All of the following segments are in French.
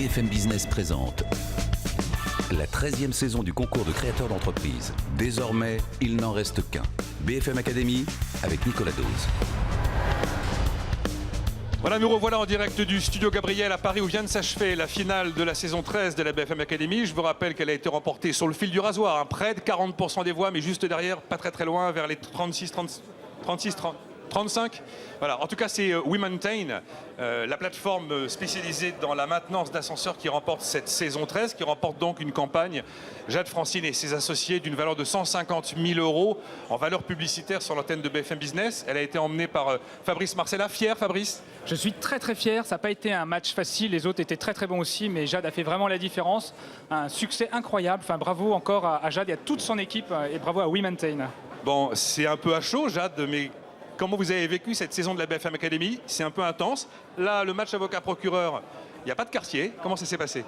BFM Business présente la 13e saison du concours de créateurs d'entreprise. Désormais, il n'en reste qu'un. BFM Academy avec Nicolas Dose. Voilà, nous revoilà en direct du studio Gabriel à Paris où vient de s'achever la finale de la saison 13 de la BFM Academy. Je vous rappelle qu'elle a été remportée sur le fil du rasoir, hein, près de 40% des voix, mais juste derrière, pas très loin, vers les 35. Voilà, en tout cas, c'est WeMaintain, la plateforme spécialisée dans la maintenance d'ascenseurs qui remporte cette saison 13, qui remporte donc une campagne Jade Francine et ses associés d'une valeur de 150 000 € en valeur publicitaire sur l'antenne de BFM Business. Elle a été emmenée par Fabrice Marcella. Fier, Fabrice? Je suis très fier, ça n'a pas été un match facile, les autres étaient très bons aussi, mais Jade a fait vraiment la différence. Un succès incroyable, enfin, bravo encore à Jade et à toute son équipe et bravo à WeMaintain. Bon, c'est un peu à chaud, Jade, mais comment vous avez vécu cette saison de la BFM Academy? C'est un peu intense. Là, le match avocat-procureur, il n'y a pas de quartier. Comment ça s'est passé?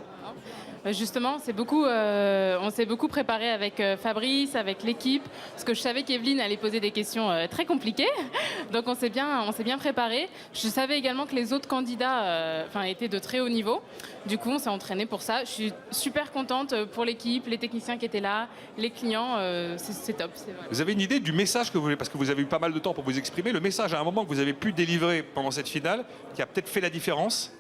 Justement, on s'est beaucoup préparé avec Fabrice, avec l'équipe, parce que je savais qu'Evelyne allait poser des questions très compliquées. Donc on s'est bien préparé. Je savais également que les autres candidats étaient de très haut niveau. Du coup, on s'est entraîné pour ça. Je suis super contente pour l'équipe, les techniciens qui étaient là, les clients. C'est top. Voilà. Vous avez une idée du message que vous voulez, parce que vous avez eu pas mal de temps pour vous exprimer, le message à un moment que vous avez pu délivrer pendant cette finale, qui a peut-être fait la différence?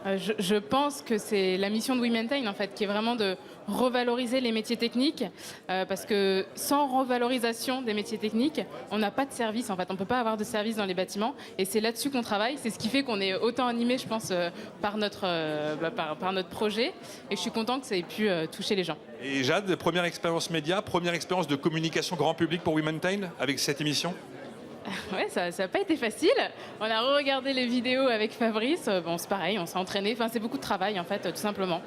Je pense que c'est la mission de WeMaintain en fait, qui est vraiment de revaloriser les métiers techniques, parce que sans revalorisation des métiers techniques, on n'a pas de service en fait, on ne peut pas avoir de service dans les bâtiments, et c'est là-dessus qu'on travaille. C'est ce qui fait qu'on est autant animé, je pense, par notre projet, et je suis contente que ça ait pu toucher les gens. Et Jade, première expérience média, première expérience de communication grand public pour WeMaintain avec cette émission? Ouais, ça n'a pas été facile. On a re-regardé les vidéos avec Fabrice. Bon, c'est pareil, on s'est entraîné. Enfin, c'est beaucoup de travail, en fait, tout simplement.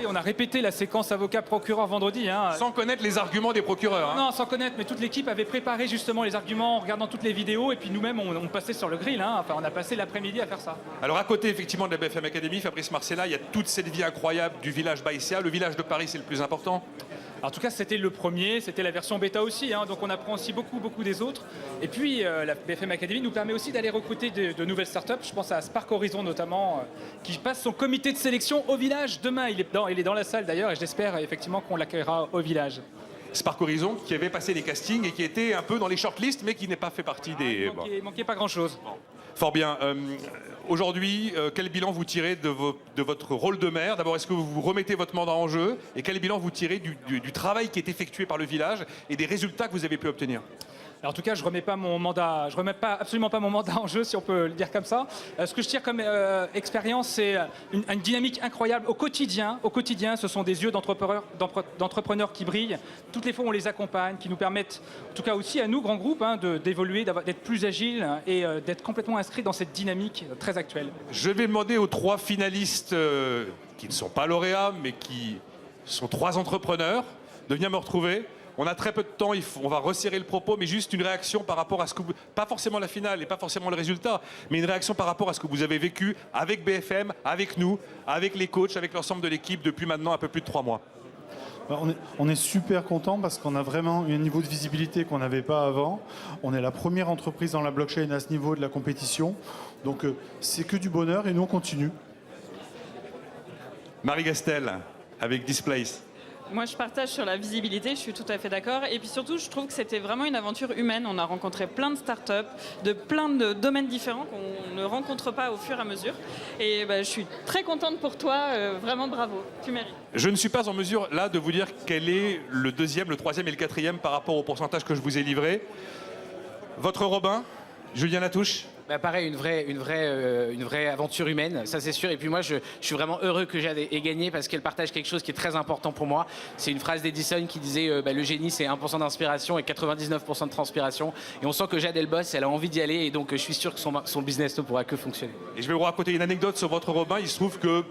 On a répété la séquence avocat-procureur vendredi. Hein. Sans connaître les arguments des procureurs. Hein. Non, sans connaître, mais toute l'équipe avait préparé justement les arguments en regardant toutes les vidéos. Et puis nous-mêmes, on passait sur le grill. Hein. Enfin, on a passé l'après-midi à faire ça. Alors, à côté, effectivement, de la BFM Academy, Fabrice Marcella, il y a toute cette vie incroyable du village Baïséa. Le village de Paris, c'est le plus important? En tout cas, c'était le premier, c'était la version bêta aussi, hein, donc on apprend aussi beaucoup des autres. Et puis, la BFM Academy nous permet aussi d'aller recruter de nouvelles startups. Je pense à Spark Horizon notamment, qui passe son comité de sélection au village demain. Il est dans la salle d'ailleurs, et j'espère effectivement qu'on l'accueillera au village. Spark Horizon, qui avait passé les castings et qui était un peu dans les shortlists, mais qui n'est pas fait partie des... Il manquait pas grand-chose. Bon. Fort bien. Aujourd'hui, quel bilan vous tirez de votre rôle de maire? D'abord, est-ce que vous remettez votre mandat en jeu? Et quel bilan vous tirez du travail qui est effectué par le village et des résultats que vous avez pu obtenir? Alors, en tout cas, je remets absolument pas mon mandat en jeu, si on peut le dire comme ça. Ce que je tire comme expérience, c'est une dynamique incroyable au quotidien. Au quotidien, ce sont des yeux d'entrepreneurs qui brillent. Toutes les fois, on les accompagne, qui nous permettent, en tout cas aussi à nous, grands groupes, hein, d'évoluer, d'être plus agiles et d'être complètement inscrits dans cette dynamique très actuelle. Je vais demander aux 3 finalistes qui ne sont pas lauréats, mais qui sont 3 entrepreneurs, de venir me retrouver. On a très peu de temps, on va resserrer le propos, mais juste une réaction par rapport à ce que vous... Pas forcément la finale et pas forcément le résultat, mais une réaction par rapport à ce que vous avez vécu avec BFM, avec nous, avec les coachs, avec l'ensemble de l'équipe depuis maintenant un peu plus de 3 mois. On est super content parce qu'on a vraiment un niveau de visibilité qu'on n'avait pas avant. On est la première entreprise dans la blockchain à ce niveau de la compétition. Donc c'est que du bonheur et nous on continue. Marie Gastel, avec Displace. Moi, je partage sur la visibilité, je suis tout à fait d'accord. Et puis surtout, je trouve que c'était vraiment une aventure humaine. On a rencontré plein de startups, de plein de domaines différents qu'on ne rencontre pas au fur et à mesure. Et je suis très contente pour toi. Vraiment bravo, tu mérites. Je ne suis pas en mesure, là, de vous dire quel est le 2e, le 3e et le 4e par rapport au pourcentage que je vous ai livré. Votre Robin, Julien Latouche? Pareil, une vraie aventure humaine, ça c'est sûr. Et puis moi, je suis vraiment heureux que Jade ait gagné parce qu'elle partage quelque chose qui est très important pour moi. C'est une phrase d'Edison qui disait le génie, c'est 1% d'inspiration et 99% de transpiration. Et on sent que Jade, elle bosse, elle a envie d'y aller. Et donc, je suis sûr que son business ne pourra que fonctionner. Et je vais vous raconter une anecdote sur votre Robin. Il se trouve que,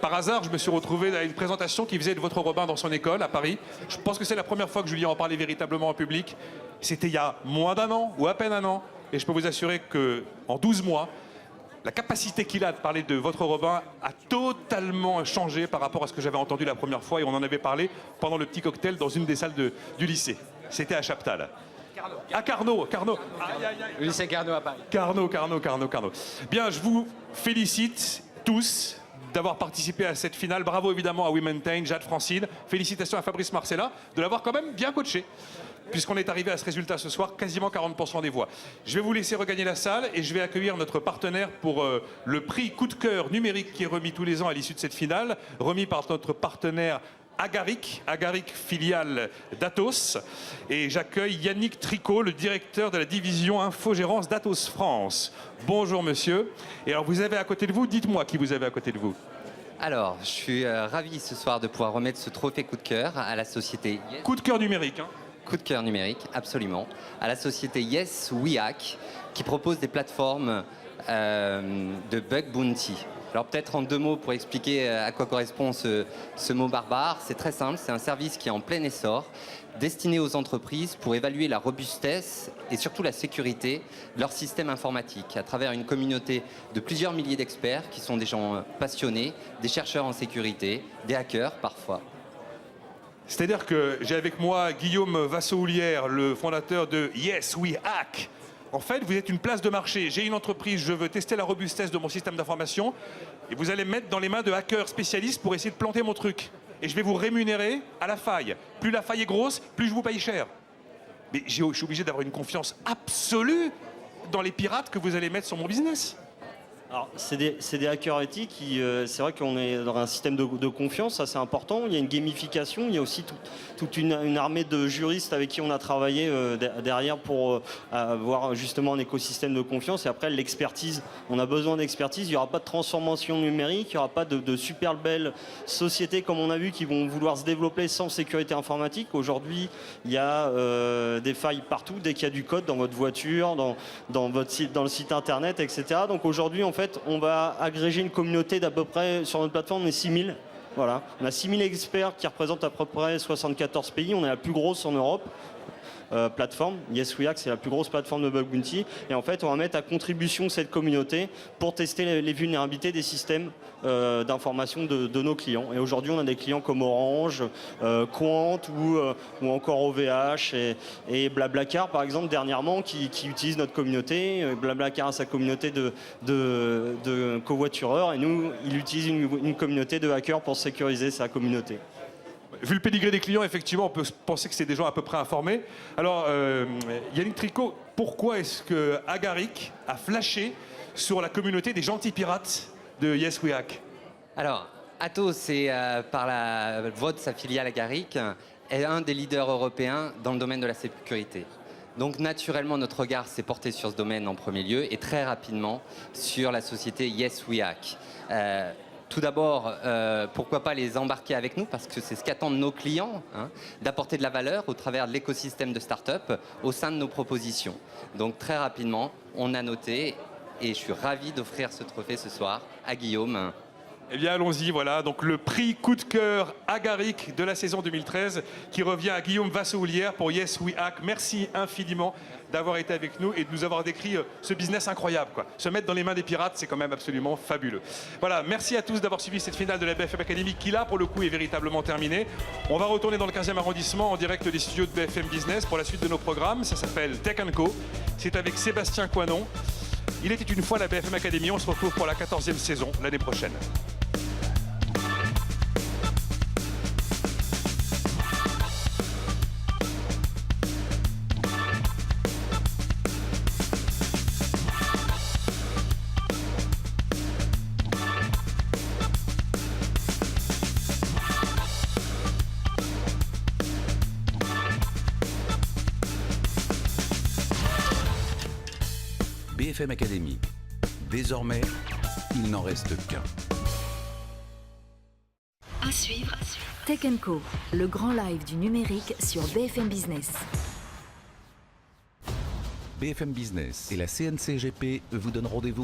par hasard, je me suis retrouvé à une présentation qui faisait de votre Robin dans son école à Paris. Je pense que c'est la première fois que Julien en parlait véritablement en public. C'était il y a moins d'1 an ou à peine 1 an. Et je peux vous assurer qu'en 12 mois, la capacité qu'il a de parler de votre Robin a totalement changé par rapport à ce que j'avais entendu la première fois. Et on en avait parlé pendant le petit cocktail dans une des salles du lycée. C'était à Chaptal. Carnot. Le lycée Carnot à Paris. Carnot. Bien, je vous félicite tous d'avoir participé à cette finale. Bravo évidemment à Wimentain, Jade Francine. Félicitations à Fabrice Marcella de l'avoir quand même bien coaché, puisqu'on est arrivé à ce résultat ce soir, quasiment 40% des voix. Je vais vous laisser regagner la salle et je vais accueillir notre partenaire pour le prix coup de cœur numérique qui est remis tous les ans à l'issue de cette finale, remis par notre partenaire Agaric, filiale d'Atos. Et j'accueille Yannick Tricot, le directeur de la division infogérance d'Atos France. Bonjour monsieur. Et alors vous avez à côté de vous, dites-moi qui vous avez à côté de vous. Alors, je suis ravi ce soir de pouvoir remettre ce trophée coup de cœur à la société Yes. Coup de cœur numérique. Hein. Coup de cœur numérique, absolument. À la société Yes We Hack, qui propose des plateformes de bug bounty. Alors peut-être en 2 mots pour expliquer à quoi correspond ce mot barbare. C'est très simple, c'est un service qui est en plein essor, destiné aux entreprises pour évaluer la robustesse et surtout la sécurité de leur système informatique à travers une communauté de plusieurs milliers d'experts qui sont des gens passionnés, des chercheurs en sécurité, des hackers parfois. C'est-à-dire que j'ai avec moi Guillaume Vassoulière, le fondateur de Yes We Hack. En fait, vous êtes une place de marché. J'ai une entreprise, je veux tester la robustesse de mon système d'information et vous allez me mettre dans les mains de hackers spécialistes pour essayer de planter mon truc. Et je vais vous rémunérer à la faille. Plus la faille est grosse, plus je vous paye cher. Mais je suis obligé d'avoir une confiance absolue dans les pirates que vous allez mettre sur mon business. Alors, c'est des hackers éthiques qui, c'est vrai qu'on est dans un système de confiance, ça c'est important. Il y a une gamification, il y a aussi toute une armée de juristes avec qui on a travaillé derrière pour avoir justement un écosystème de confiance. Et après, l'expertise, on a besoin d'expertise. Il n'y aura pas de transformation numérique, il n'y aura pas de super belles sociétés comme on a vu qui vont vouloir se développer sans sécurité informatique. Aujourd'hui, il y a des failles partout, dès qu'il y a du code dans votre voiture, dans le site internet, etc. Donc aujourd'hui, en fait, on va agréger une communauté d'à peu près, sur notre plateforme, on est 6000. Voilà. On a 6000 experts qui représentent à peu près 74 pays. On est la plus grosse en Europe. Plateforme. Yes We Hack, c'est la plus grosse plateforme de bug bounty. Et en fait, on va mettre à contribution cette communauté pour tester les vulnérabilités des systèmes d'information de nos clients. Et aujourd'hui, on a des clients comme Orange, Quant ou encore OVH et Blablacar, par exemple, dernièrement, qui utilisent notre communauté. Blablacar a sa communauté de covoitureurs et nous, il utilise une communauté de hackers pour sécuriser sa communauté. Vu le pédigré des clients, effectivement, on peut penser que c'est des gens à peu près informés. Alors, Yannick Tricot, pourquoi est-ce que Agaric a flashé sur la communauté des gentils pirates de Yes We Hack? Alors, Atos, par la voie de sa filiale Agaric, est un des leaders européens dans le domaine de la sécurité. Donc naturellement, notre regard s'est porté sur ce domaine en premier lieu et très rapidement sur la société Yes We Hack. Tout d'abord, pourquoi pas les embarquer avec nous, parce que c'est ce qu'attendent nos clients, hein, d'apporter de la valeur au travers de l'écosystème de start-up au sein de nos propositions. Donc très rapidement, on a noté et je suis ravi d'offrir ce trophée ce soir à Guillaume. Eh bien, allons-y, voilà. Donc, le prix coup de cœur Agaric de la saison 2013 qui revient à Guillaume Vassoulière pour Yes We Hack. Merci infiniment d'avoir été avec nous et de nous avoir décrit ce business incroyable, quoi. Se mettre dans les mains des pirates, c'est quand même absolument fabuleux. Voilà, merci à tous d'avoir suivi cette finale de la BFM Academy qui, là, pour le coup, est véritablement terminée. On va retourner dans le 15e arrondissement en direct des studios de BFM Business pour la suite de nos programmes. Ça s'appelle Tech & Co. C'est avec Sébastien Coinon. Il était une fois la BFM Academy. On se retrouve pour la 14e saison l'année prochaine. BFM Academy. Désormais, il n'en reste qu'un. À suivre, Tech & Co, le grand live du numérique sur BFM Business. BFM Business et la CNCGP vous donnent rendez-vous